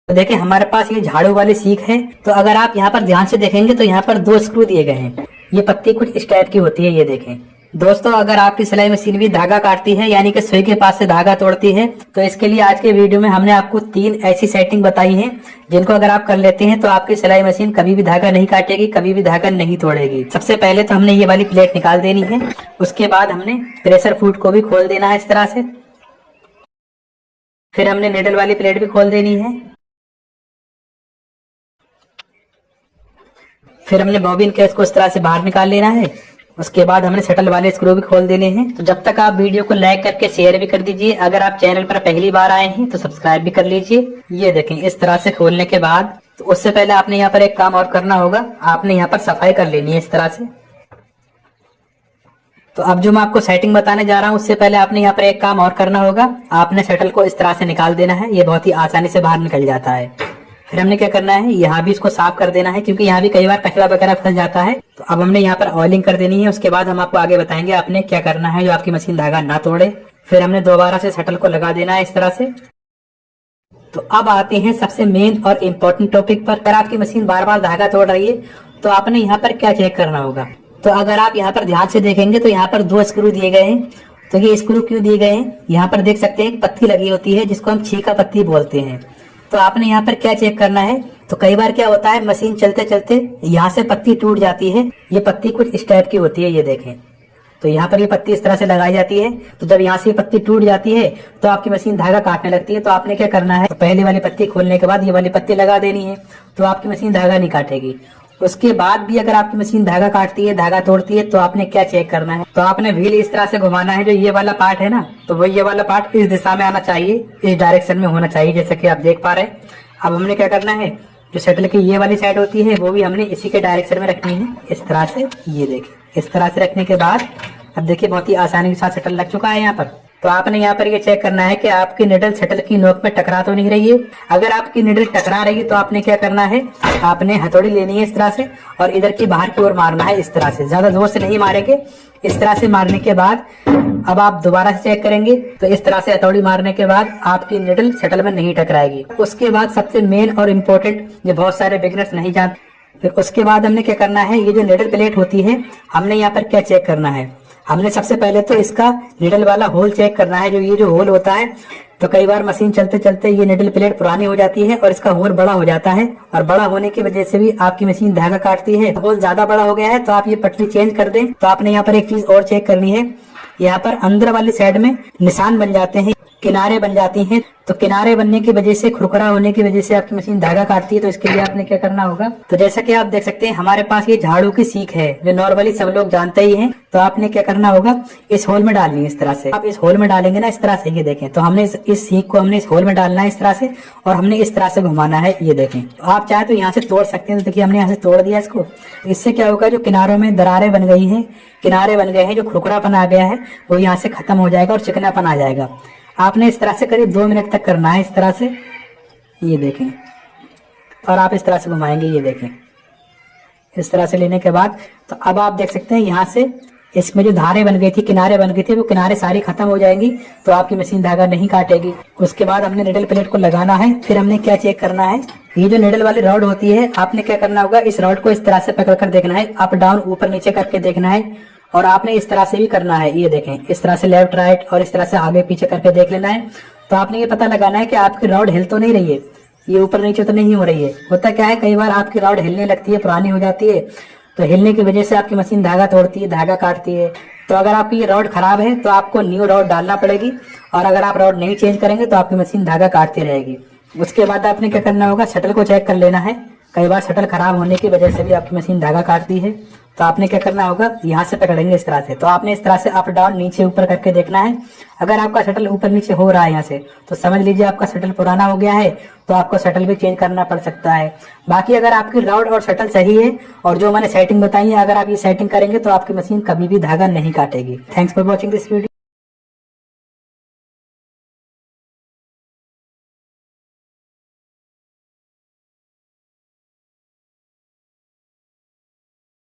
तो देखिए हमारे पास ये झाड़ू वाली सीख है। तो अगर आप यहाँ पर ध्यान से देखेंगे तो यहाँ पर 2 स्क्रू दिए गए हैं। ये पत्ती कुछ इस टाइप की होती है, ये देखें दोस्तों। अगर आपकी सिलाई मशीन भी धागा काटती है यानी कि सुई के पास से धागा तोड़ती है, तो इसके लिए आज के वीडियो में हमने आपको 3 ऐसी सेटिंग बताई है जिनको अगर आप कर लेते हैं तो आपकी सिलाई मशीन कभी भी धागा नहीं काटेगी, कभी भी धागा नहीं तोड़ेगी। सबसे पहले तो हमने ये वाली प्लेट निकाल देनी है। उसके बाद हमने प्रेशर फूट को भी खोल देना है इस तरह से। फिर हमने निडल वाली प्लेट भी खोल देनी है। फिर हमने बॉबिन केस को इस तरह से बाहर निकाल लेना है। उसके बाद हमने शटल वाले स्क्रू भी खोल देने हैं। तो जब तक आप वीडियो को लाइक करके शेयर भी कर दीजिए। अगर आप चैनल पर पहली बार आए हैं तो सब्सक्राइब भी कर लीजिए। ये देखें इस तरह से खोलने के बाद तो उससे पहले आपने यहाँ पर एक काम और करना होगा। आपने यहाँ पर सफाई कर लेनी है इस तरह से। तो अब जो मैं आपको सेटिंग बताने जा रहा हूँ उससे पहले आपने यहाँ पर एक काम और करना होगा। आपने शटल को इस तरह से निकाल देना है। ये बहुत ही आसानी से बाहर निकल जाता है। फिर हमने क्या करना है, यहाँ भी इसको साफ कर देना है क्योंकि यहाँ भी कई बार कचरा वगैरह फंस जाता है। तो अब हमने यहाँ पर ऑयलिंग कर देनी है। उसके बाद हम आपको आगे बताएंगे आपने क्या करना है जो आपकी मशीन धागा ना तोड़े। फिर हमने दोबारा से शटल को लगा देना है इस तरह से। तो अब आते हैं सबसे मेन और इम्पोर्टेंट टॉपिक पर। अगर आपकी मशीन बार बार धागा तोड़ रही है तो आपने यहाँ पर क्या चेक करना होगा। तो अगर आप यहाँ पर ध्यान से देखेंगे तो यहाँ पर 2 स्क्रू दिए गए हैं। तो ये स्क्रू क्यों दिए गए हैं, यहाँ पर देख सकते हैं पत्ती लगी होती है जिसको हम छीका पत्ती बोलते हैं। तो आपने यहाँ पर क्या चेक करना है, तो कई बार क्या होता है मशीन चलते चलते यहाँ से पत्ती टूट जाती है। ये पत्ती कुछ इस टाइप की होती है, ये देखें। तो यहाँ पर ये पत्ती इस तरह से लगाई जाती है। तो जब यहाँ से ये पत्ती टूट जाती है तो आपकी मशीन धागा काटने लगती है। तो आपने क्या करना है, तो पहले वाली पत्ती खोलने के बाद ये वाली पत्ती लगा देनी है। तो आपकी मशीन धागा नहीं काटेगी। उसके बाद भी अगर आपकी मशीन धागा काटती है, धागा तोड़ती है, तो आपने क्या चेक करना है, तो आपने व्हील इस तरह से घुमाना है। जो ये वाला पार्ट है ना, तो वो ये वाला पार्ट इस दिशा में आना चाहिए, इस डायरेक्शन में होना चाहिए, जैसे कि आप देख पा रहे हैं। अब हमने क्या करना है, जो शटल की ये वाली साइड होती है वो भी हमने इसी के डायरेक्शन में रखनी है इस तरह से। ये देखिए इस तरह से रखने के बाद अब देखिए बहुत ही आसानी के साथ शटल लग चुका है यहाँ पर। तो आपने यहाँ पर ये चेक करना है कि आपकी निडल शटल की नोक में टकरा तो नहीं रही है। अगर आपकी निडल टकरा रही है तो आपने क्या करना है, आपने हथौड़ी लेनी है इस तरह से और इधर की बाहर की ओर मारना है इस तरह से। ज्यादा जोर से नहीं मारेंगे। इस तरह से मारने के बाद अब आप दोबारा से चेक करेंगे तो इस तरह से हथौड़ी मारने के बाद आपकी निडल शटल में नहीं टकराएगी। उसके बाद सबसे मेन और इम्पोर्टेंट, जो बहुत सारे बिगिनर्स नहीं जानते, फिर उसके बाद हमने क्या करना है, ये जो निडल प्लेट होती है हमने यहाँ पर क्या चेक करना है, हमने सबसे पहले तो इसका निडल वाला होल चेक करना है। जो ये जो होल होता है, तो कई बार मशीन चलते चलते ये निडल प्लेट पुरानी हो जाती है और इसका होल बड़ा हो जाता है और बड़ा होने की वजह से भी आपकी मशीन धागा काटती है। होल ज्यादा बड़ा हो गया है तो आप ये पटरी चेंज कर दें। तो आपने यहाँ पर एक चीज और चेक करनी है, यहाँ पर अंदर वाली साइड में निशान बन जाते हैं, किनारे बन जाती हैं। तो किनारे बनने की वजह से, खुरखुरा होने की वजह से आपकी मशीन धागा काटती है। तो इसके लिए आपने क्या करना होगा, तो जैसा कि आप देख सकते हैं हमारे पास ये झाड़ू की सीख है जो नॉर्मली सब लोग जानते ही हैं। तो आपने क्या करना होगा, इस होल में डालनी है इस तरह से। आप इस होल में डालेंगे ना इस तरह से, ये देखें। तो हमने इस सीख को हमने इस होल में डालना है इस तरह से और हमने इस तरह से घुमाना है, ये देखें। तो आप चाहे तो यहाँ से तोड़ सकते हैं। तो देखिए हमने यहाँ से तोड़ दिया इसको। इससे क्या होगा, जो किनारों में दरारें बन गई हैं, किनारे बन गए हैं, जो खुरखुरापन आ गया है वो यहाँ से खत्म हो जाएगा और चिकनापन आ जाएगा। आपने इस तरह से करीब 2 मिनट तक करना है इस तरह से, ये देखें। और आप इस तरह से घुमाएंगे, ये देखें। इस तरह से लेने के बाद तो अब आप देख सकते हैं यहाँ से इसमें जो धारें बन गई थी, किनारे बन गए थे, वो किनारे सारी खत्म हो जाएंगी। तो आपकी मशीन धागा नहीं काटेगी। उसके बाद हमने निडल प्लेट को लगाना है। फिर हमने क्या चेक करना है, ये जो निडल वाली रॉड होती है, आपने क्या करना होगा, इस रॉड को इस तरह से पकड़ कर देखना है, अप डाउन ऊपर नीचे करके देखना है। और आपने इस तरह से भी करना है, ये देखें। इस तरह से लेफ्ट राइट और इस तरह से आगे पीछे करके देख लेना है। तो आपने ये पता लगाना है कि आपकी रॉड हिल तो नहीं रही है, ये ऊपर नीचे तो नहीं हो रही है। होता क्या है, कई बार आपकी रॉड हिलने लगती है, पुरानी हो जाती है, तो हिलने की वजह से आपकी मशीन धागा तोड़ती है, धागा काटती है। तो अगर आपकी ये रॉड खराब है तो आपको न्यू रॉड डालना पड़ेगी। और अगर आप रॉड नहीं चेंज करेंगे तो आपकी मशीन धागा काटती रहेगी। उसके बाद आपने क्या करना होगा, शटल को चेक कर लेना है। कई बार शटल खराब होने की वजह से भी आपकी मशीन धागा काटती है। तो आपने क्या करना होगा, यहाँ से पकड़ेंगे इस तरह से। तो आपने इस तरह से अप डाउन नीचे ऊपर करके देखना है। अगर आपका शटल ऊपर नीचे हो रहा है यहाँ से, तो समझ लीजिए आपका शटल पुराना हो गया है। तो आपको शटल भी चेंज करना पड़ सकता है। बाकी अगर आपकी रॉड और शटल सही है और जो मैंने सेटिंग बताई है, अगर आप ये सेटिंग करेंगे तो आपकी मशीन कभी भी धागा नहीं काटेगी। Thanks for watching this video.